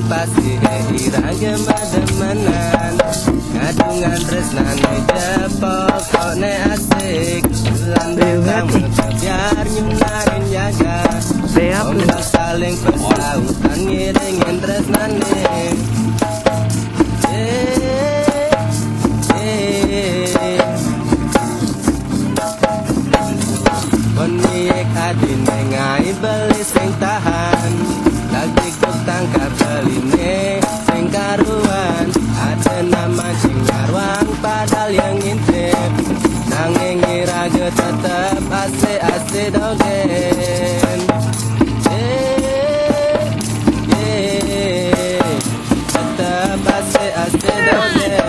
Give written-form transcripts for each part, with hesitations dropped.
pasti irang gemedemenan ngadungan tresnane pokokne asik lan bintang biar nyunarin jaga ombak saling persautan ngiringin tresnane Meniek adine ngai beli sing tahan lagi tangkap beline sing karuan ada nama cing ngarwang padahal yang ngintip nanging ngirage tetep asyik dogen tetep asyik dogen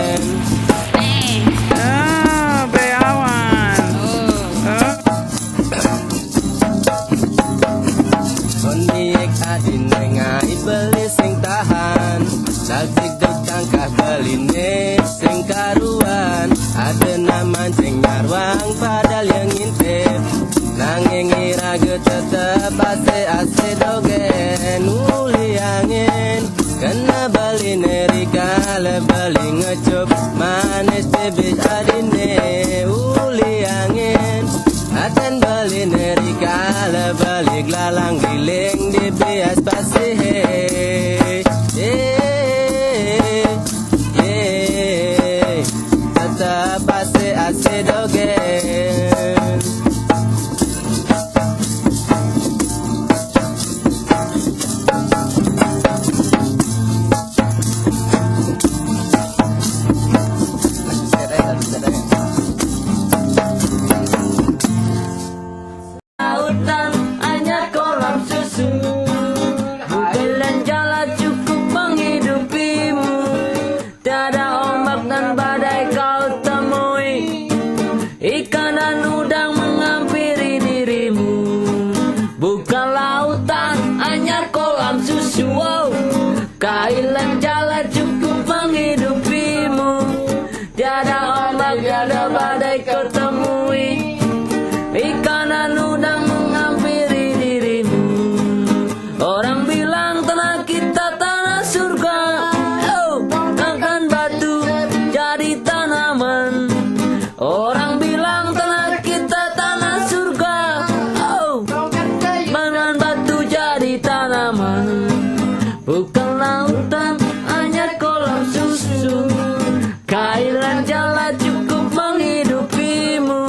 beli sing tahan lagi tangkah beline sing karuan ada nama cing ngarwang padahal yang ngintip nanging irage tetep asyik dogen uli angin kena beline rikale beli ngecup manis bibit adine uli angin aten beline rikale balik lalang giling di bias pasih tetap asyik dogen lautan hanya kolam susu bukan jala cukup menghidupimu tiada ombak dan badai kau temui ikan dan udang menghampiri dirimu bukan lautan hanya kolam susu kailan jala cukup menghidupimu tiada ombak tiada badai kau temui ikan dan udang menghampiri dirimu orang bilang tanah kita tanah surga akan batu jadi tanaman orang bilang tanah kita tanah surga dengan batu jadi tanaman bukan lautan hanya kolam susu kailan jala cukup menghidupimu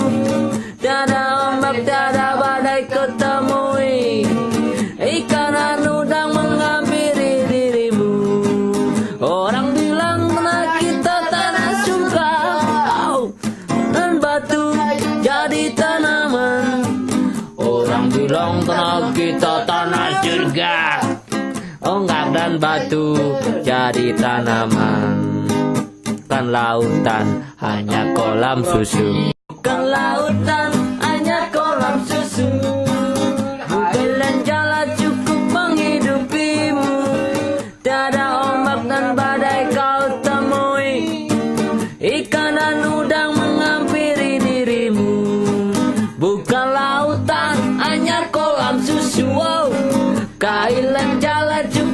tiada ombak tiada badai ketemui ikan dan udang menghampiri dirimu orang bilang tanah kita tanah surga dan batu jadi tanaman orang bilang tanah kita tanah surga ombak dan batu jadi tanaman kan lautan hanya kolam susu bukan lautan hanya kolam susu bukan jala cukup menghidupimu tiada ombak dan badai kau temui ikan dan udang menghampiri dirimu bukan lautan hanya kolam susu kailan jala cukup